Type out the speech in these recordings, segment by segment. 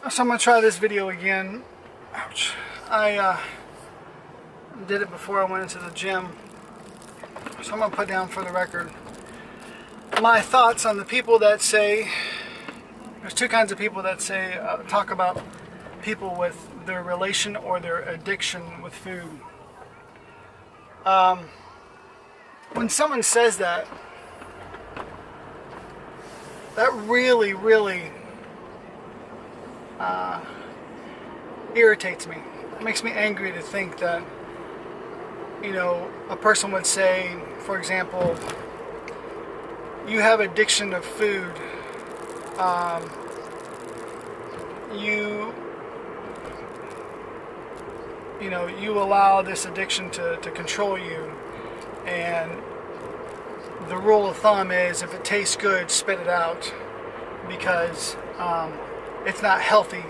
So I'm going to try this video again. Ouch. I did it before I went into the gym. So I'm going to put down for the record my thoughts on the people that say, there's two kinds of people that say, talk about people with their relation or their addiction with food. When someone says that, that really irritates me. It makes me angry to think that, you know, a person would say, for example, you have addiction of food. You allow this addiction to control you, and the rule of thumb is if it tastes good, spit it out, because it's not healthy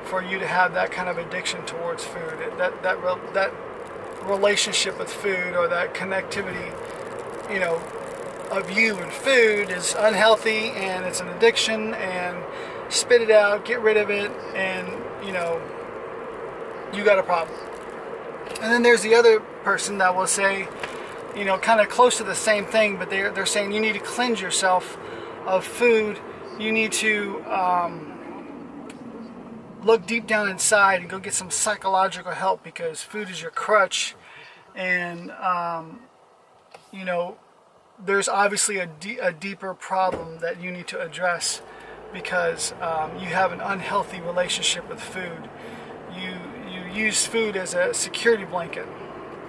for you to have that kind of addiction towards food. That relationship with food, or that connectivity, you know, of you and food is unhealthy, and it's an addiction, and spit it out, get rid of it, and you know, you got a problem. And then there's the other person that will say, you know, kind of close to the same thing, but they're saying you need to cleanse yourself of food. You need to look deep down inside and go get some psychological help, because food is your crutch. And you know, there's obviously a deeper problem that you need to address, because you have an unhealthy relationship with food. You use food as a security blanket,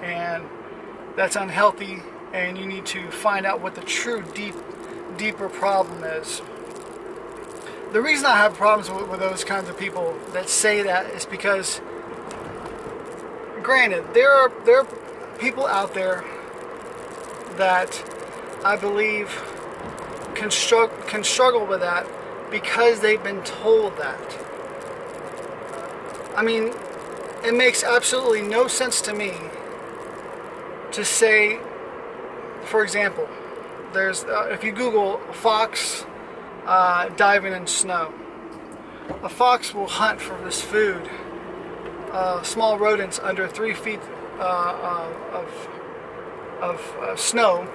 and that's unhealthy, and you need to find out what the true deeper problem is. The reason I have problems with those kinds of people that say that is because, granted, there are people out there that I believe can struggle with that because they've been told that. I mean, it makes absolutely no sense to me to say, for example, there's if you Google fox diving in snow, a fox will hunt for this food, small rodents under 3 feet of snow,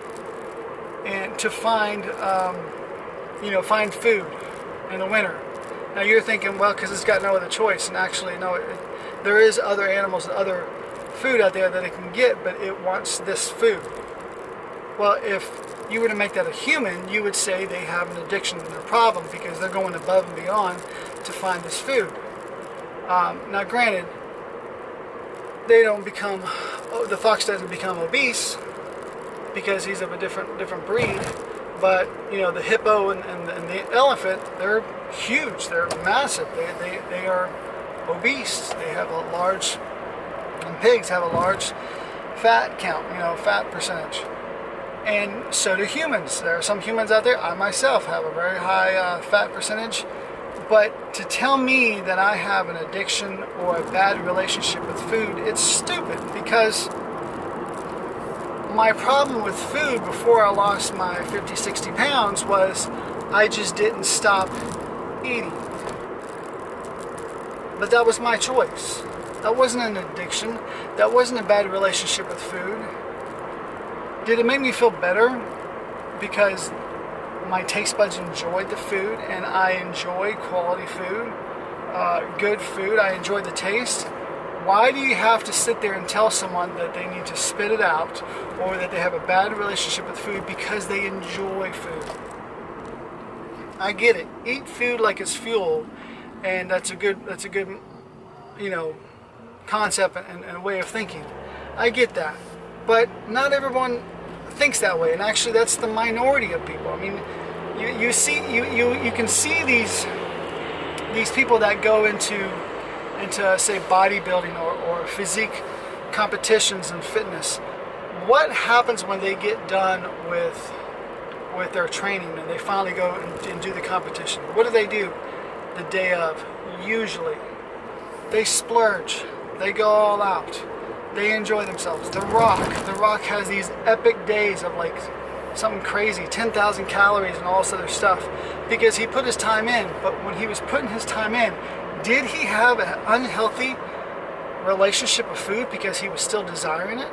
and to find find food in the winter. Now you're thinking, well, because it's got no other choice, and actually no, there is other animals and other food out there that it can get, but it wants this food. Well, if you were to make that a human, you would say they have an addiction and a problem because they're going above and beyond to find this food. Now granted, the fox doesn't become obese because he's of a different breed, but you know, the hippo and the elephant, they're huge, they're massive, they are obese, they have a large, and pigs have a large fat count, you know, fat percentage. And so do humans. There are some humans out there, I myself have a very high fat percentage, but to tell me that I have an addiction or a bad relationship with food, it's stupid, because my problem with food before I lost my 50, 60 pounds was I just didn't stop eating. But that was my choice. That wasn't an addiction. That wasn't a bad relationship with food. Did it make me feel better because my taste buds enjoyed the food, and I enjoy quality food, good food, I enjoy the taste? Why do you have to sit there and tell someone that they need to spit it out, or that they have a bad relationship with food because they enjoy food? I get it. Eat food like it's fuel, and that's a good you know, concept and way of thinking. I get that. But not everyone thinks that way, and actually that's the minority of people. I mean, you can see these people that go into say bodybuilding or physique competitions and fitness. What happens when they get done with their training and they finally go and do the competition? What do? The day of, usually they splurge, they go all out, they enjoy themselves. The Rock has these epic days of like something crazy, 10,000 calories and all this other stuff, because he put his time in. But when he was putting his time in, Did he have an unhealthy relationship with food because he was still desiring it?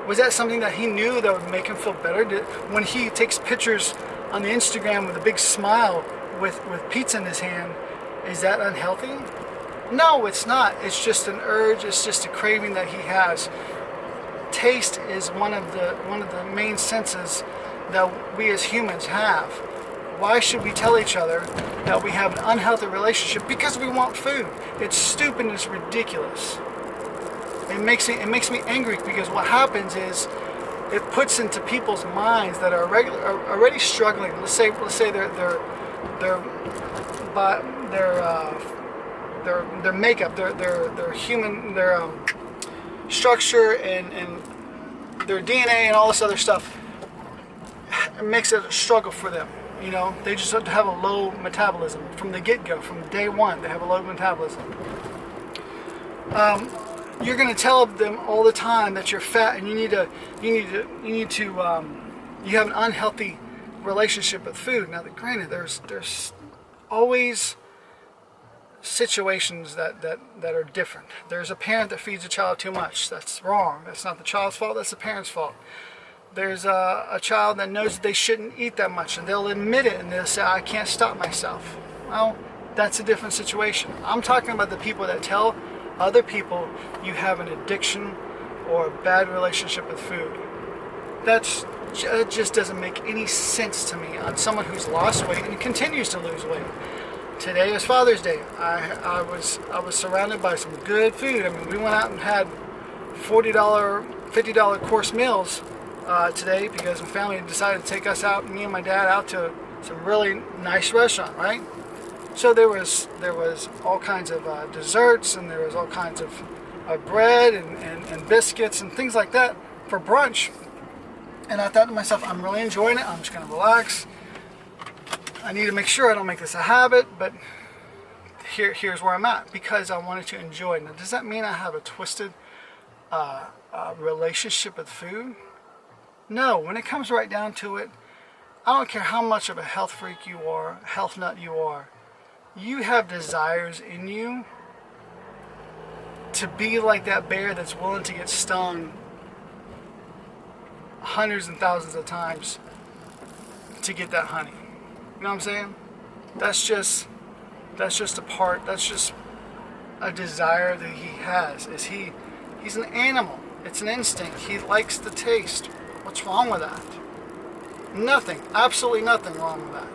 Was that something that he knew that would make him feel better? When he takes pictures on the Instagram with a big smile with pizza in his hand, is that unhealthy? No, it's not. It's just an urge. It's just a craving that he has. Taste is one of the main senses that we as humans have. Why should we tell each other that we have an unhealthy relationship because we want food? It's stupid and it's ridiculous. It makes me angry because what happens is it puts into people's minds that are already struggling. Let's say their makeup, their human, their structure and their DNA and all this other stuff. It makes it a struggle for them. You know, they just have a low metabolism from the get-go, from day one. They have a low metabolism. You're going to tell them all the time that you're fat and you have an unhealthy relationship with food. Now, granted, there's always situations that are different. There's a parent that feeds a child too much. That's wrong. That's not the child's fault. That's the parent's fault. There's a child that knows that they shouldn't eat that much, and they'll admit it, and they'll say, I can't stop myself. Well, that's a different situation. I'm talking about the people that tell other people you have an addiction or a bad relationship with food. That just doesn't make any sense to me on someone who's lost weight and continues to lose weight. Today is Father's Day. I was surrounded by some good food. I mean, we went out and had $40, $50 course meals today because my family decided to take us out, me and my dad, out to some really nice restaurant, right? So there was all kinds of desserts, and there was all kinds of bread and biscuits and things like that for brunch. And I thought to myself, I'm really enjoying it. I'm just going to relax. I need to make sure I don't make this a habit, but here's where I'm at, because I wanted to enjoy it. Now, does that mean I have a twisted relationship with food? No. When it comes right down to it, I don't care how much of a health freak you are, health nut you are. You have desires in you to be like that bear that's willing to get stung hundreds and thousands of times to get that honey. You know what I'm saying? That's just a part. That's just a desire that he has. He's an animal. It's an instinct. He likes the taste. What's wrong with that? Nothing. Absolutely nothing wrong with that.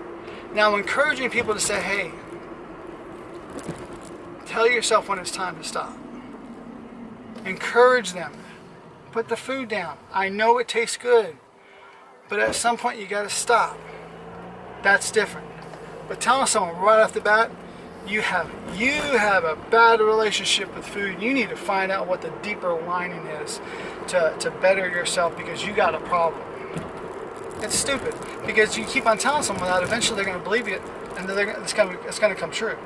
Now, I'm encouraging people to say, hey, tell yourself when it's time to stop. Encourage them. Put the food down. I know it tastes good, but at some point you got to stop. That's different. But telling someone right off the bat, you have a bad relationship with food. You need to find out what the deeper lining is to better yourself, because you got a problem. It's stupid, because you keep on telling someone that, eventually they're going to believe it, and it's going to come true.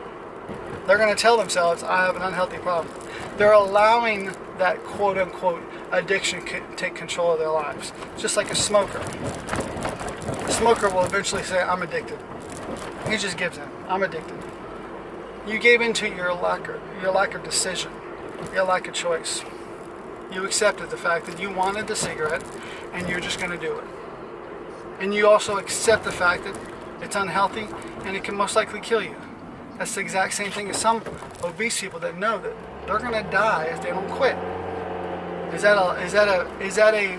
They're going to tell themselves, I have an unhealthy problem. They're allowing that quote-unquote addiction take control of their lives. Just like a smoker. A smoker will eventually say, I'm addicted. He just gives in. I'm addicted. You gave into your lack of decision, your lack of choice. You accepted the fact that you wanted the cigarette, and you're just going to do it. And you also accept the fact that it's unhealthy, and it can most likely kill you. That's the exact same thing as some obese people that know that they're going to die if they don't quit. Is that a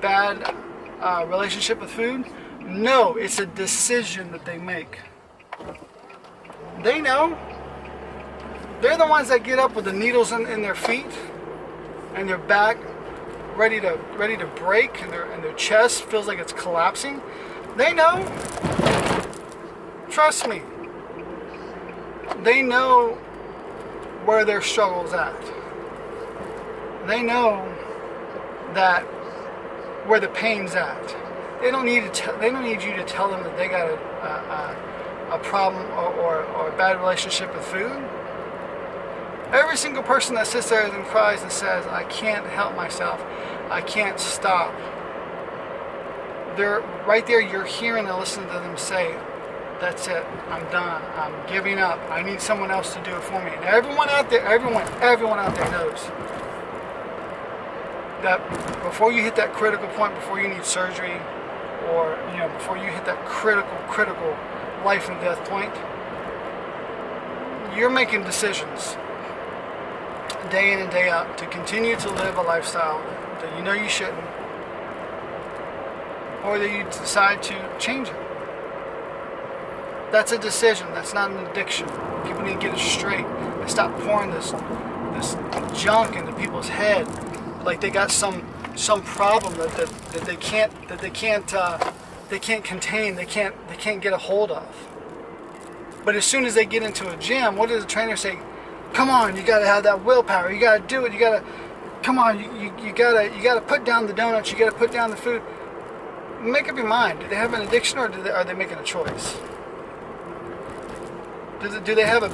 bad relationship with food? No, it's a decision that they make. They know. They're the ones that get up with the needles in their feet and their back ready to break, and their chest feels like it's collapsing. They know. Trust me. They know where their struggle's at. They know that where the pain's at. They don't need you to tell them that they got a problem or a bad relationship with food. Every single person that sits there and cries and says, I can't help myself, I can't stop. They're right there, you're hearing and listening to them say, That's it. I'm done. I'm giving up. I need someone else to do it for me. And everyone out there knows that before you hit that critical point, before you need surgery, or before you hit that critical life and death point, you're making decisions day in and day out to continue to live a lifestyle that you know you shouldn't, or that you decide to change it. That's a decision. That's not an addiction. People need to get it straight and stop pouring this junk into people's head like they got some problem that they can't contain. They can't get a hold of. But as soon as they get into a gym, what does the trainer say? Come on, you gotta have that willpower. You gotta do it. You gotta come on. You gotta put down the donuts. You gotta put down the food. Make up your mind. Do they have an addiction, or are they making a choice? Do they have a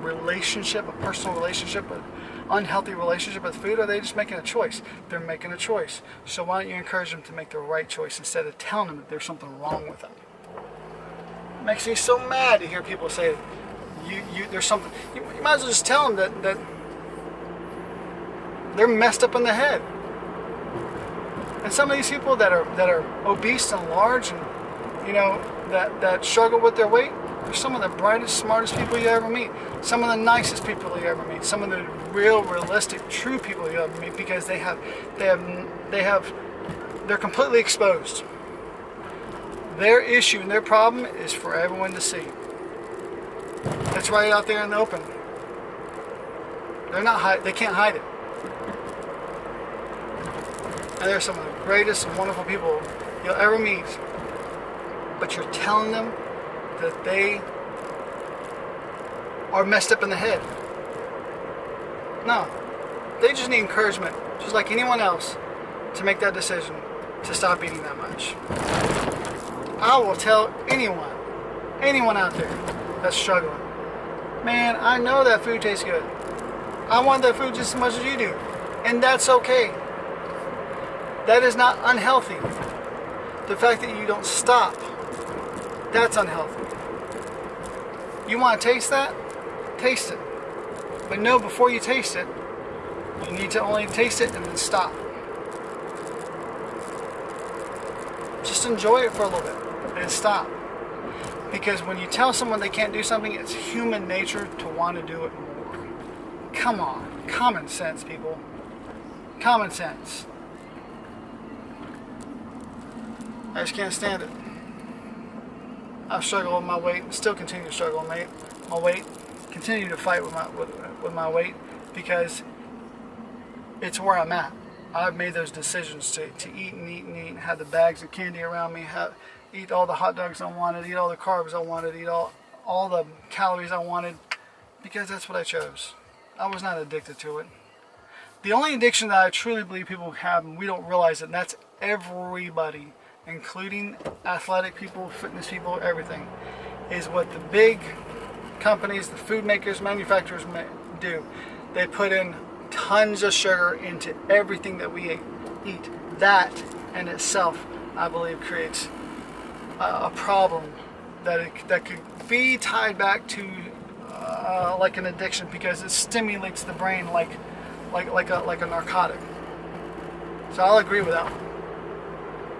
relationship, a personal relationship, an unhealthy relationship with food, or are they just making a choice? They're making a choice. So why don't you encourage them to make the right choice instead of telling them that there's something wrong with them? It makes me so mad to hear people say, there's something. You might as well just tell them that they're messed up in the head. And some of these people that are obese and large, and that struggle with their weight, are some of the brightest, smartest people you ever meet. Some of the nicest people you ever meet. Some of the real, realistic, true people you ever meet, because they're completely exposed. Their issue and their problem is for everyone to see. It's right out there in the open. They can't hide it. And they're some of the greatest and wonderful people you'll ever meet. But you're telling them that they are messed up in the head. No. They just need encouragement, just like anyone else, to make that decision to stop eating that much. I will tell anyone out there that's struggling, man, I know that food tastes good. I want that food just as much as you do. And that's okay. That is not unhealthy. The fact that you don't stop, that's unhealthy. You want to taste that? Taste it. But know before you taste it, you need to only taste it and then stop. Just enjoy it for a little bit and stop. Because when you tell someone they can't do something, it's human nature to want to do it more. Come on. Common sense, people. Common sense. I just can't stand it. I've struggled with my weight, still continue to struggle with my weight, continue to fight with my weight, because it's where I'm at. I've made those decisions to eat and have the bags of candy around me, eat all the hot dogs I wanted, eat all the carbs I wanted, eat all the calories I wanted, because that's what I chose. I was not addicted to it. The only addiction that I truly believe people have, and we don't realize it, and that's everybody, including athletic people, fitness people, everything, is what the big companies, the food makers, manufacturers do. They put in tons of sugar into everything that we eat. That in itself, I believe, creates a problem that could be tied back to like an addiction, because it stimulates the brain like a narcotic. So I'll agree with that one.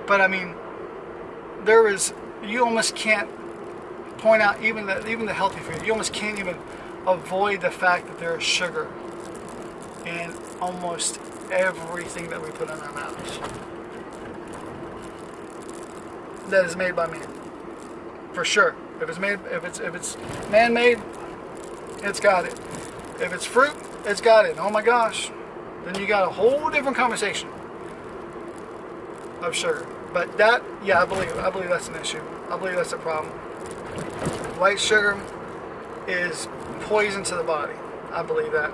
But I mean, you almost can't point out even the healthy food. You almost can't even avoid the fact that there is sugar in almost everything that we put in our mouths. That is made by man, for sure. If it's man-made, it's got it. If it's fruit, it's got it. Oh my gosh, then you got a whole different conversation of sugar. But that, yeah, I believe that's an issue. I believe that's a problem. White sugar is poison to the body. I believe that.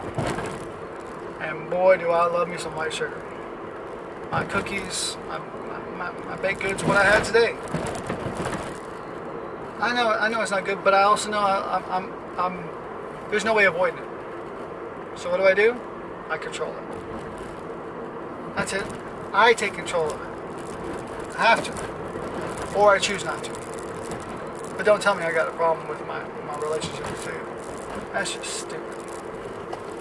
And boy, do I love me some white sugar. My cookies, my baked goods, what I had today. I know it's not good, but I also know I'm there's no way of avoiding it. So what do? I control it. That's it. I take control of it. I have to. Or I choose not to. But don't tell me I got a problem with my relationship with food. That's just stupid.